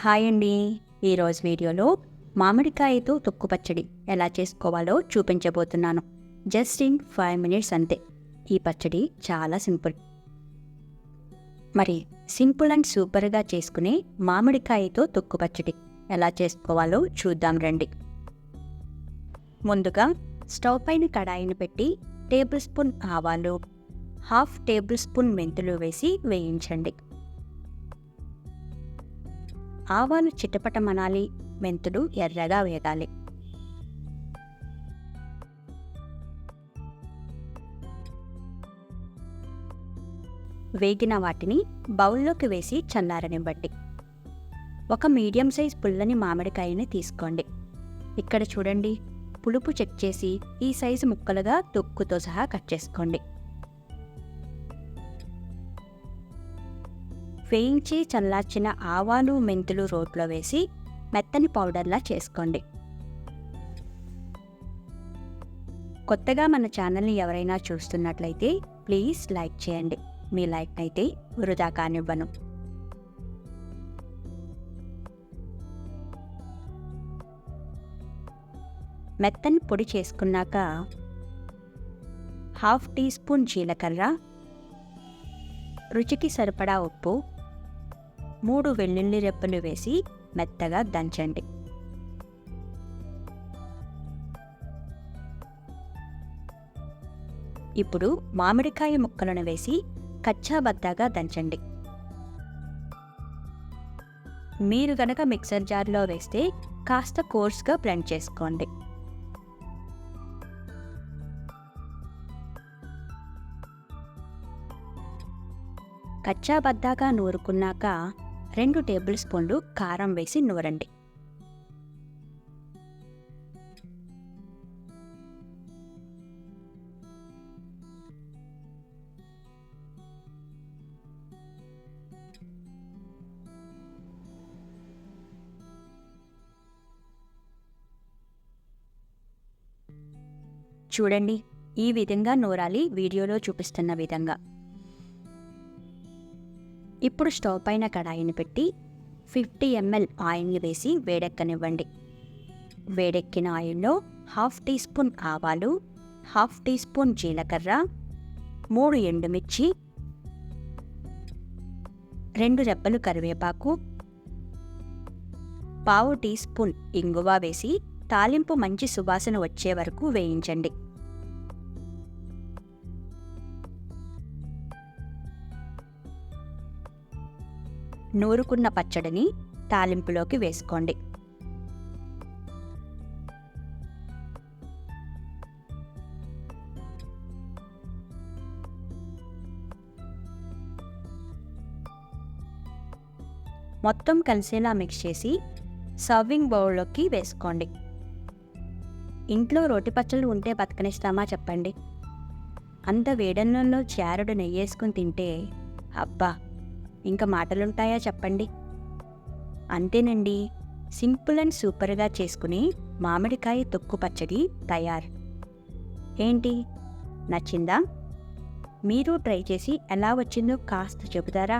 Hi అండి. ఈరోజు వీడియోలో మామిడికాయతో తొక్కు పచ్చడి ఎలా చేసుకోవాలో చూపించబోతున్నాను. జస్ట్ ఇన్ 5 మినిట్స్ అంతే. ఈ పచ్చడి చాలా సింపుల్. మరి సింపుల్ అండ్ సూపర్గా చేసుకునే మామిడికాయతో తొక్కు పచ్చడి ఎలా చేసుకోవాలో చూద్దాం రండి. ముందుగా స్టవ్ పైన కడాయిని పెట్టి టేబుల్ స్పూన్ ఆవాలు, హాఫ్ టేబుల్ స్పూన్ మెంతులు వేసి వేయించండి. ఆవాలు చిటపటమనాలి, మెంతులు ఎర్రగా వేగాలి. వేగిన వాటిని బౌల్లోకి వేసి చల్లారనివ్వండి. ఒక మీడియం సైజ్ పుల్లని మామిడికాయని తీసుకోండి. ఇక్కడ చూడండి, పులుపు చెక్ చేసి ఈ సైజు ముక్కలుగా తొక్కుతో సహా కట్ చేసుకోండి. వేయించి చల్లార్చిన ఆవాలు, మెంతులు రోట్లో వేసి మెత్తని పౌడర్లా చేసుకోండి. కొత్తగా మన ఛానల్ని ఎవరైనా చూస్తున్నట్లయితే ప్లీజ్ లైక్ చేయండి. మీ లైక్ అయితే వృధా కానివ్వను. మెత్తని పొడి చేసుకున్నాక హాఫ్ టీ స్పూన్ జీలకర్ర, రుచికి సరిపడా ఉప్పు, 3 వెల్లుల్లి రెబ్బలు వేసి మెత్తగా దంచండి. ఇప్పుడు మామిడికాయ ముక్కలను వేసి కచ్చాబద్దాగా దంచండి. మీరు గనక మిక్సర్ జార్లో వేస్తే కాస్త కోర్స్గా బ్లెండ్ చేసుకోండి. కచ్చాబద్దాగా నూరుకున్నాక 2 టేబుల్ స్పూన్లు కారం వేసి నూరండి. చూడండి, ఈ విధంగా నూరాలి, వీడియోలో చూపిస్తున్న విధంగా. ఇప్పుడు స్టవ్ పైన కడాయిని పెట్టి 50 ml ఆయిల్ని వేసి వేడెక్కనివ్వండి. వేడెక్కిన ఆయిల్లో హాఫ్ టీ స్పూన్ ఆవాలు, హాఫ్ టీ స్పూన్ జీలకర్ర, 3 ఎండుమిర్చి, 2 రెబ్బలు కరివేపాకు, పావు టీ స్పూన్ ఇంగువ వేసి తాలింపు మంచి సువాసన వచ్చే వరకు వేయించండి. నూరుకున్న పచ్చడిని తాలింపులోకి వేసుకోండి. మొత్తం కలిసేలా మిక్స్ చేసి సర్వింగ్ బౌల్లోకి వేసుకోండి. ఇంట్లో రోటి పచ్చళ్ళు ఉంటే బతకనిస్తామా చెప్పండి? అంత వేడన్నంలో చారుడు నెయ్యేసుకుని తింటే అబ్బా, ఇంకా మాటలుంటాయా చెప్పండి? అంతేనండి, సింపుల్ అండ్ సూపర్గా చేసుకుని మామిడికాయ తొక్కు పచ్చడి తయారు. ఏంటి, నచ్చిందా? మీరు ట్రై చేసి ఎలా వచ్చిందో కాస్త చెబుతారా?